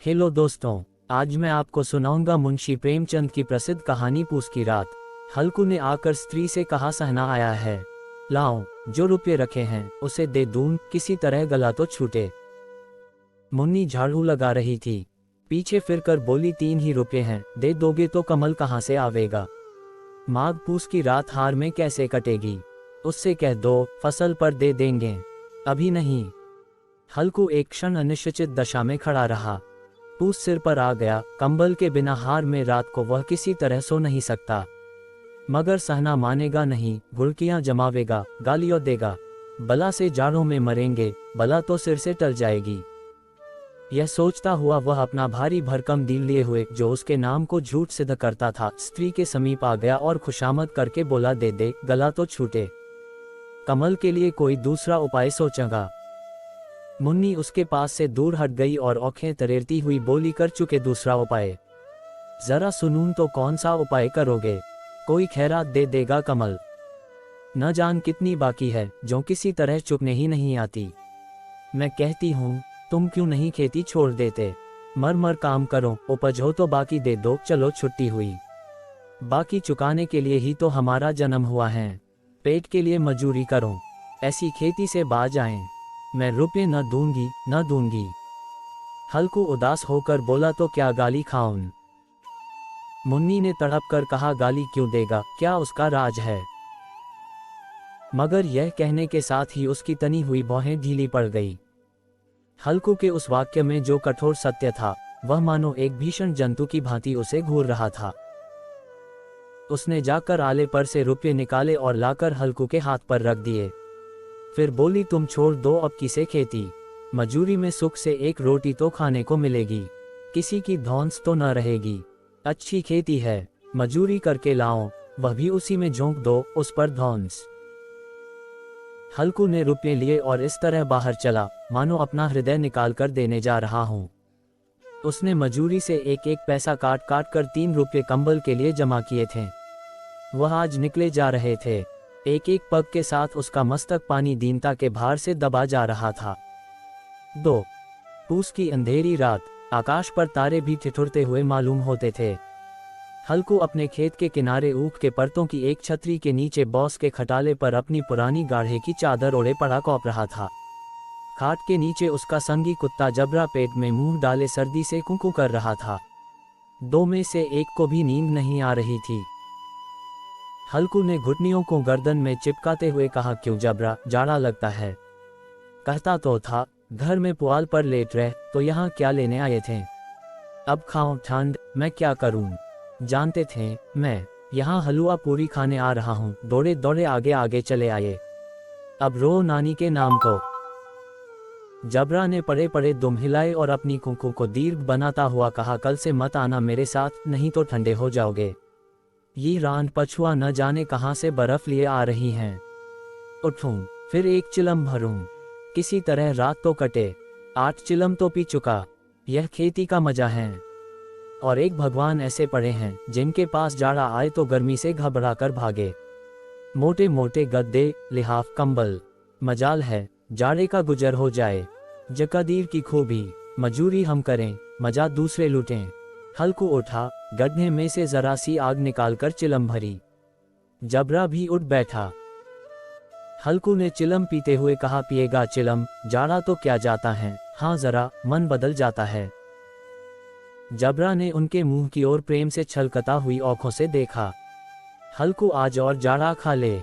Hello दोस्तों, आज मैं आपको सुनाऊंगा मुंशी प्रेमचंद की प्रसिद्ध कहानी पूस की रात। हल्कू ने आकर स्त्री से कहा, सहना आया है, लाओ जो रुपये रखे हैं उसे दे दूं, किसी तरह गला तो छूटे। मुन्नी झाड़ू लगा रही थी, पीछे फिरकर बोली, 3 ही रुपये हैं, दे दोगे तो कमल कहाँ से आवेगा। माघ पूस की रात हार में कैसे कटेगी, उससे कह दो फसल पर दे देंगे, अभी नहीं। हल्कू एक क्षण अनिश्चित दशा में खड़ा रहा। पूस सिर पर आ गया, कंबल के बिना हार में रात को वह किसी तरह सो नहीं सकता। मगर सहना मानेगा नहीं, घुड़कियां जमावेगा, गालियां देगा, बला से जाड़ों में मरेंगे, बला तो सिर से टल जाएगी। यह सोचता हुआ वह अपना भारी भरकम दिल लिए हुए, जो उसके नाम को झूठ सिद्ध करता था, स्त्री के समीप आ गया और खुशामद करके बोला, दे दे गला तो छूटे, कमल के लिए कोई दूसरा उपाय सोचेगा। मुन्नी उसके पास से दूर हट गई और आंखें तरेरती हुई बोली, कर चुके दूसरा उपाय, जरा सुनूं तो कौन सा उपाय करोगे, कोई खैरात दे देगा कमल, न जान कितनी बाकी है जो किसी तरह चुपने ही नहीं आती। मैं कहती हूँ तुम क्यों नहीं खेती छोड़ देते, मर मर काम करो, उपज हो तो बाकी दे दो, चलो छुट्टी हुई, बाकी चुकाने के लिए ही तो हमारा जन्म हुआ है, पेट के लिए मजूरी करो, ऐसी खेती से बाज आएं, मैं रुपये न दूंगी न दूंगी। हल्कू उदास होकर बोला, तो क्या गाली खाऊं। मुन्नी ने तड़प कर कहा, गाली क्यों देगा, क्या उसका राज है। मगर यह कहने के साथ ही उसकी तनी हुई भौहें ढीली पड़ गई। हल्कू के उस वाक्य में जो कठोर सत्य था, वह मानो एक भीषण जंतु की भांति उसे घूर रहा था। उसने जाकर आले पर से रुपये निकाले और लाकर हल्कू के हाथ पर रख दिए। फिर बोली, तुम छोड़ दो अब किसे खेती, मजूरी में सुख से एक रोटी तो खाने को मिलेगी, किसी की धौंस तो न रहेगी, अच्छी खेती है, मजूरी करके लाओ, वह भी उसी में झोंक दो, उस पर धौंस। हल्कू ने रुपये लिए और इस तरह बाहर चला, मानो अपना हृदय निकाल कर देने जा रहा हूं। उसने मजूरी से एक एक पैसा काट काट कर 3 रुपये कंबल के लिए जमा किए थे। वह आज निकले जा रहे थे, एक एक पग के साथ उसका मस्तक पानी दीनता के भार से दबा जा रहा था। 2 पूस की अंधेरी रात, आकाश पर तारे भी ठिठुरते हुए मालूम होते थे। हल्कू अपने खेत के किनारे ऊख के परतों की एक छतरी के नीचे बॉस के खटाले पर अपनी पुरानी गाढ़े की चादर ओढ़े पड़ा कौप रहा था। खाट के नीचे उसका संगी कुत्ता जबरा पेट में मुंह डाले सर्दी से कुंकू कर रहा था। 2 में से एक को भी नींद नहीं आ रही थी। हल्कू ने घुटनियों को गर्दन में चिपकाते हुए कहा, क्यों जबरा, जाड़ा लगता है। कहता तो था घर में पुआल पर लेट रहे, तो यहाँ क्या लेने आए थे, अब खाओ ठंड, मैं क्या करूं, जानते थे मैं यहाँ हलवा पूरी खाने आ रहा हूँ। दौड़े दौड़े आगे आगे चले आए, अब रो नानी के नाम को। जबरा ने पड़े पड़े दुम हिलाए और अपनी कुंकू को दीर्घ बनाता हुआ कहा, कल से मत आना मेरे साथ, नहीं तो ठंडे हो जाओगे। ये रान पछुआ न जाने कहाँ से बर्फ लिए आ रही हैं। उठूं फिर एक चिलम भरूं, किसी तरह रात तो कटे, 8 चिलम तो पी चुका, यह खेती का मजा है। और एक भगवान ऐसे पड़े हैं जिनके पास जाड़ा आए तो गर्मी से घबरा कर भागे। मोटे मोटे गद्दे, लिहाफ, कंबल, मजाल है जाड़े का गुजर हो जाए। जकादीर की खूबी, मजूरी हम करें, मजा दूसरे लूटें। हल्कू उठा, गड्ढे में से जरा सी आग निकालकर चिलम भरी। जबरा भी उठ बैठा। हल्कू ने चिलम पीते हुए कहा, पिएगा चिलम, जाड़ा तो क्या जाता है, हाँ जरा मन बदल जाता है। जबरा ने उनके मुंह की ओर प्रेम से छलकता हुई आंखों से देखा। हल्कू आज और जाड़ा खा ले,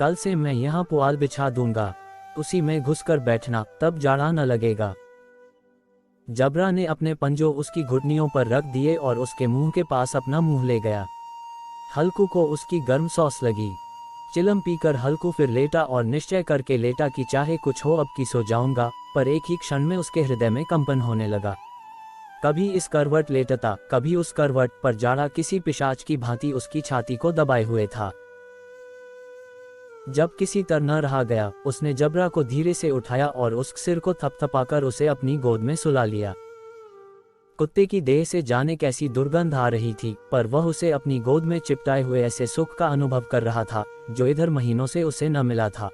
कल से मैं यहाँ पुआल बिछा दूंगा, उसी में घुसकर बैठना, तब जाड़ा न लगेगा। जबरा ने अपने पंजों उसकी घुटनियों पर रख दिए और उसके मुंह के पास अपना मुंह ले गया। हल्कू को उसकी गर्म सौस लगी। चिलम पीकर हल्कू फिर लेटा और निश्चय करके लेटा कि चाहे कुछ हो अब की सो जाऊंगा, पर एक ही क्षण में उसके हृदय में कंपन होने लगा। कभी इस करवट लेटता, कभी उस करवट पर जाड़ा किसी पिशाच की भांति उसकी छाती को दबाए हुए था। जब किसी तरह न रहा गया, उसने जबरा को धीरे से उठाया और उस सिर को थपथपाकर उसे अपनी गोद में सुला लिया। कुत्ते की देह से जाने कैसी दुर्गंध आ रही थी, पर वह उसे अपनी गोद में चिपटाए हुए ऐसे सुख का अनुभव कर रहा था जो इधर महीनों से उसे न मिला था।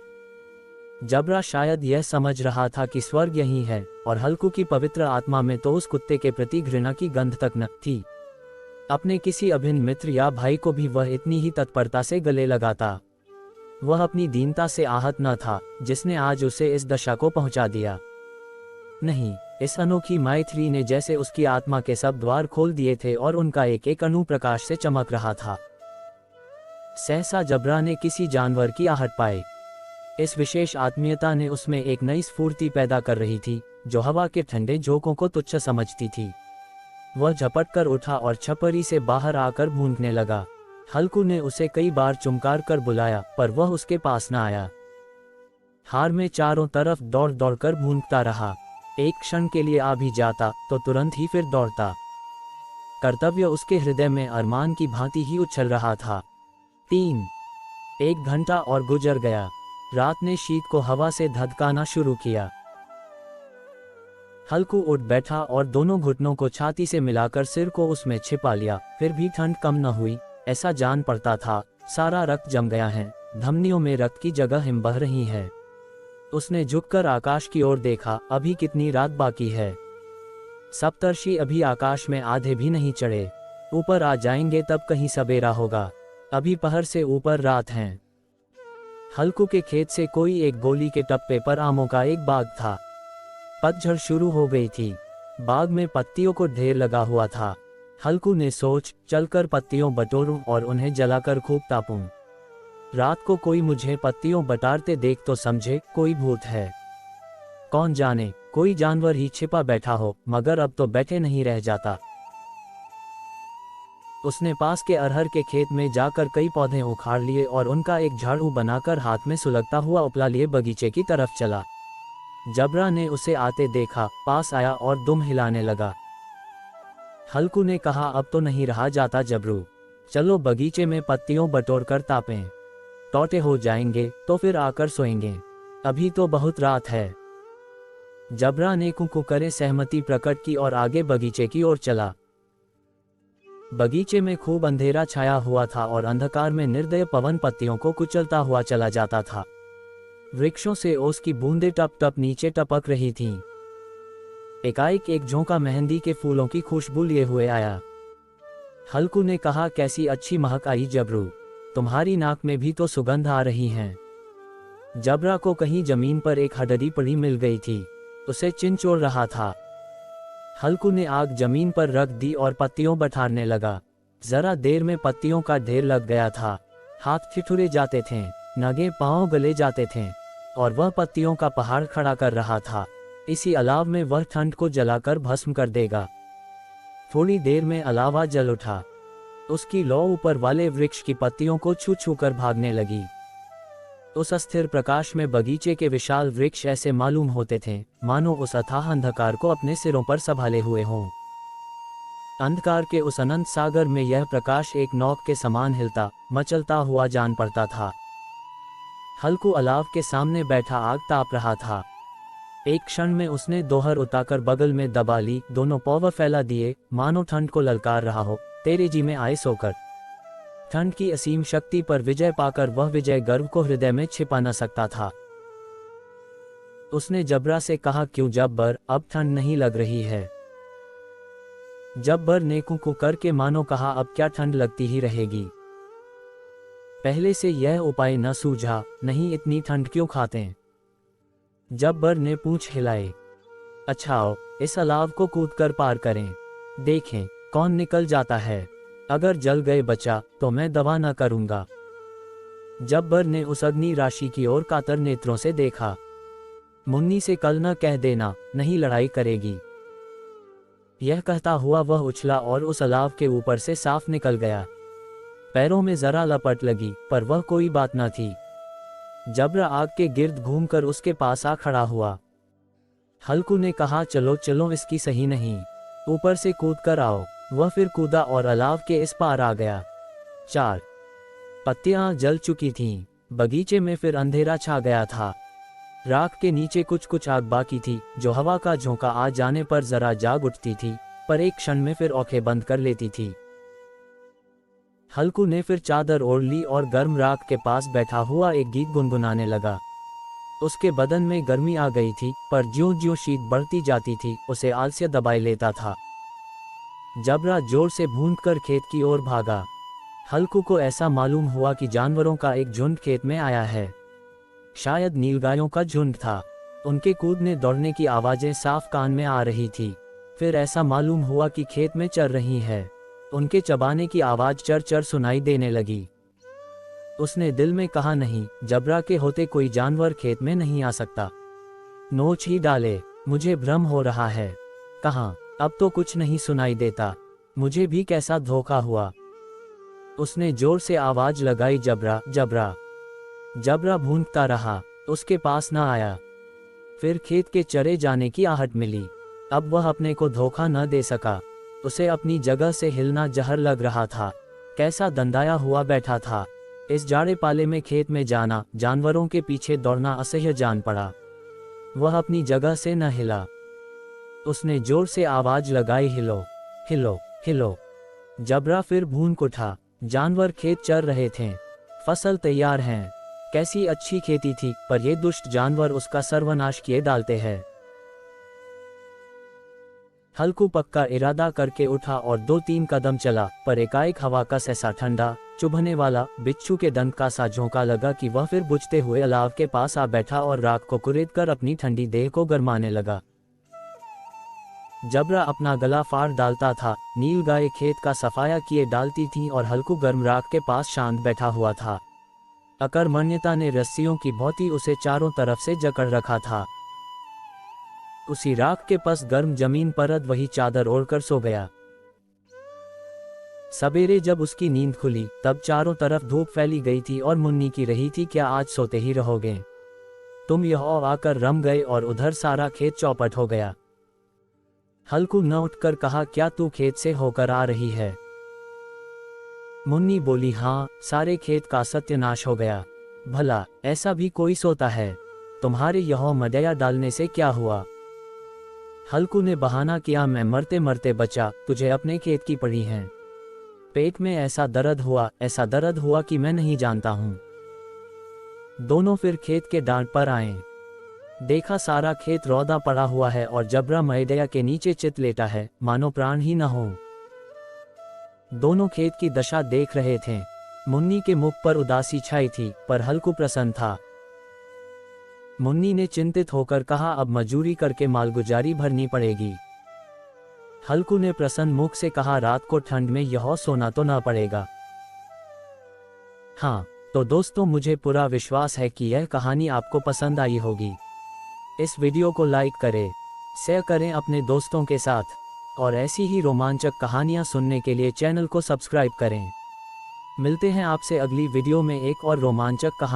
जबरा शायद यह समझ रहा था कि स्वर्ग यही है, और हल्कू की पवित्र आत्मा में तो उस कुत्ते के प्रति घृणा की गंध तक न थी। अपने किसी अभिन्न मित्र या भाई को भी वह इतनी ही तत्परता से गले लगाता। वह अपनी दीनता से आहत न था, जिसने आज उसे इस दशा को पहुंचा दिया। नहीं, इस अनोखी मैत्री ने जैसे उसकी आत्मा के सब द्वार खोल दिए थे और उनका एक एक अणु प्रकाश से चमक रहा था। सहसा जबरा ने किसी जानवर की आहट पाई। इस विशेष आत्मीयता ने उसमें एक नई स्फूर्ति पैदा कर रही थी, जो हवा के ठंडे झोंकों को तुच्छ समझती थी। वह झपट कर उठा और छपरी से बाहर आकर भूंकने लगा। हल्कू ने उसे कई बार चुमकार कर बुलाया, पर वह उसके पास न आया। हार में चारों तरफ दौड़ दौड़ कर भूंकता रहा। एक क्षण के लिए आ भी जाता तो तुरंत ही फिर दौड़ता। कर्तव्य उसके हृदय में अरमान की भांति ही उछल रहा था। 1 घंटा और गुजर गया। रात ने शीत को हवा से धधकाना शुरू किया। हल्कू उठ बैठा और दोनों घुटनों को छाती से मिलाकर सिर को उसमें छिपा लिया। फिर भी ठंड कम न हुई। ऐसा जान पड़ता था सारा रक्त जम गया है, धमनियों में रक्त की जगह हिम बह रही है। उसने झुककर आकाश की ओर देखा। अभी कितनी रात बाकी है। सप्तर्षि अभी आकाश में आधे भी नहीं चढ़े। ऊपर आ जाएंगे तब कहीं सवेरा होगा। अभी पहर से ऊपर रात है। हल्कू के खेत से कोई एक गोली के टप्पे पर आमों का एक बाग था। पतझड़ शुरू हो गई थी। बाग में पत्तियों को ढेर लगा हुआ था। हल्कू ने सोच, चलकर पत्तियों बटोरूं और उन्हें जलाकर खूब तापूं। रात को कोई मुझे पत्तियों बटारते देख तो समझे कोई भूत है। कौन जाने कोई जानवर ही छिपा बैठा हो, मगर अब तो बैठे नहीं रह जाता। उसने पास के अरहर के खेत में जाकर कई पौधे उखाड़ लिए और उनका एक झाड़ू बनाकर हाथ में सुलगता हुआ उपला लिए बगीचे की तरफ चला। जबरा ने उसे आते देखा, पास आया और दुम हिलाने लगा। हल्कू ने कहा, अब तो नहीं रहा जाता जबरू, चलो बगीचे में पत्तियों बटोर कर तापें। टौटे हो जाएंगे तो फिर आकर सोएंगे, अभी तो बहुत रात है। जबरा ने कुकू करे सहमति प्रकट की और आगे बगीचे की ओर चला। बगीचे में खूब अंधेरा छाया हुआ था और अंधकार में निर्दय पवन पत्तियों को कुचलता हुआ चला जाता था। वृक्षों से ओस की बूंदें टप टप नीचे टपक रही थीं। एकाएक एक झोंका मेहंदी के फूलों की खुशबू लिए हुए आया। हल्कू ने कहा, कैसी अच्छी महक आई जबरू, तुम्हारी नाक में भी तो सुगंध आ रही है। जबरा को कहीं जमीन पर एक हडडी पड़ी मिल गई थी, उसे चिंचोड़ रहा था। हल्कू ने आग जमीन पर रख दी और पत्तियों बठारने लगा। जरा देर में पत्तियों का ढेर लग गया था। हाथ ठिठुरे जाते थे, नगे पांव गले जाते थे और वह पत्तियों का पहाड़ खड़ा कर रहा था। इसी अलाव में वह ठंड को जलाकर भस्म कर देगा। थोड़ी देर में अलावा जल उठा। उसकी लौ ऊपर वाले वृक्ष की पत्तियों को छू छू कर भागने लगी। उस अस्थिर प्रकाश में बगीचे के विशाल वृक्ष ऐसे मालूम होते थे मानो उस अथाह अंधकार को अपने सिरों पर संभाले हुए हों। अंधकार के उस अनंत सागर में यह प्रकाश एक नौक के समान हिलता मचलता हुआ जान पड़ता था। हल्कू अलाव के सामने बैठा आग ताप रहा था। एक क्षण में उसने दोहर उताकर बगल में दबा ली, दोनों पौव फैला दिए मानो ठंड को ललकार रहा हो, तेरे जी में आए सोकर। ठंड की असीम शक्ति पर विजय पाकर वह विजय गर्व को हृदय में छिपा न सकता था। उसने जबरा से कहा, क्यों जब्बर, अब ठंड नहीं लग रही है? जब्बर ने कुकू करके मानो कहा, अब क्या ठंड लगती ही रहेगी। पहले से यह उपाय न सूझा, नहीं इतनी ठंड क्यों खाते? जब्बर ने पूंछ हिलाई। अच्छा आओ, इस अलाव को कूदकर पार करें, देखें कौन निकल जाता है। अगर जल गए बचा तो मैं दवा न करूंगा। जब्बर ने उस अग्नि राशि की ओर कातर नेत्रों से देखा। मुन्नी से कल न कह देना, नहीं लड़ाई करेगी। यह कहता हुआ वह उछला और उस अलाव के ऊपर से साफ निकल गया। पैरों में जरा लपट लगी, पर वह कोई बात न थी। जब्र आग के गिर्द घूमकर उसके पास आ खड़ा हुआ। हल्कू ने कहा, चलो चलो, इसकी सही नहीं, ऊपर से कूद कर आओ। वह फिर कूदा और अलाव के इस पार आ गया। 4 पत्तियां जल चुकी थीं। बगीचे में फिर अंधेरा छा गया था। राख के नीचे कुछ कुछ आग बाकी थी, जो हवा का झोंका आ जाने पर जरा जाग उठती थी, पर एक क्षण में फिर आंखें बंद कर लेती थी। हल्कू ने फिर चादर ओढ़ ली और गर्म राख के पास बैठा हुआ एक गीत गुनगुनाने लगा। उसके बदन में गर्मी आ गई थी, पर ज्यों-ज्यों शीत बढ़ती जाती थी, उसे आलस्य दबाए लेता था। जबरा जोर से भूंदकर खेत की ओर भागा। हल्कू को ऐसा मालूम हुआ कि जानवरों का एक झुंड खेत में आया है। शायद नीलगायों का झुंड था। उनके कूदने दौड़ने की आवाजें साफ कान में आ रही थी। फिर ऐसा मालूम हुआ कि खेत में चर रही है। उनके चबाने की आवाज चर-चर सुनाई देने लगी। उसने दिल में कहा, नहीं, जबरा के होते कोई जानवर खेत में नहीं आ सकता। नोच ही डाले, मुझे भ्रम हो रहा है। कहाँ, अब तो कुछ नहीं सुनाई देता। मुझे भी कैसा धोखा हुआ। उसने जोर से आवाज लगाई, जबरा, जबरा। जबरा भूंदता रहा, उसके पास न आया। फिर खेत के चरे जाने की आहट मिली। अब वह अपने को धोखा न दे सका। उसे अपनी जगह से हिलना जहर लग रहा था। कैसा दंदाया हुआ बैठा था। इस जाड़े पाले में खेत में जाना, जानवरों के पीछे दौड़ना असह्य जान पड़ा। वह अपनी जगह से न हिला। उसने जोर से आवाज लगाई, हिलो, हिलो, हिलो। जबरा फिर भून उठा। जानवर खेत चर रहे थे। फसल तैयार हैं। कैसी अच्छी खेती थी, पर ये दुष्ट जानवर उसका सर्वनाश किए डालते हैं। हल्कू पक्का इरादा करके उठा और 2-3 कदम चला, पर एकाएक हवा का ऐसा ठंडा, चुभने वाला, बिच्छू के दंत का सा झोंका लगा कि वह फिर बुझते हुए अलाव के पास आ बैठा और राख को कुरेदकर अपनी ठंडी देह को गरमाने लगा। जबरा अपना गला फाड़ डालता था। नीलगाय खेत का सफाया किए डालती थीं और हल्कू गर्म राख के पास शांत बैठा हुआ था। अकर्मण्यता ने रस्सियों की भौंती उसे चारों तरफ से जकड़ रखा था। उसी राख के पास गर्म जमीन पर वही चादर ओढ़कर सो गया। सवेरे जब उसकी नींद खुली, तब चारों तरफ धूप फैली गई थी और मुन्नी की रही थी, क्या आज सोते ही रहोगे तुम? यह आकर रम गए और उधर सारा खेत चौपट हो गया। हल्कू न उठकर कहा, क्या तू खेत से होकर आ रही है? मुन्नी बोली, हाँ, सारे खेत का सत्यानाश हो गया। भला ऐसा भी कोई सोता है? तुम्हारे यह मदया डालने से क्या हुआ? हल्कू ने बहाना किया, मैं मरते मरते बचा, तुझे अपने खेत की पड़ी है। पेट में ऐसा दर्द हुआ कि मैं नहीं जानता हूँ। दोनों फिर खेत के डांट पर आए। देखा सारा खेत रौदा पड़ा हुआ है और जबरा मदया के नीचे चित लेटा है, मानो प्राण ही न हो। दोनों खेत की दशा देख रहे थे। मुन्नी के मुख पर उदासी छाई थी, पर हल्कू प्रसन्न था। मुन्नी ने चिंतित होकर कहा, अब मजूरी करके मालगुजारी भरनी पड़ेगी। हल्कू ने प्रसन्न मुख से कहा, रात को ठंड में यह सोना तो न पड़ेगा। हाँ, तो दोस्तों, मुझे पूरा विश्वास है कि यह कहानी आपको पसंद आई होगी। इस वीडियो को लाइक करें, शेयर करें अपने दोस्तों के साथ, और ऐसी ही रोमांचक कहानियां सुनने के लिए चैनल को सब्सक्राइब करें। मिलते हैं आपसे अगली वीडियो में एक और रोमांचक कहानी।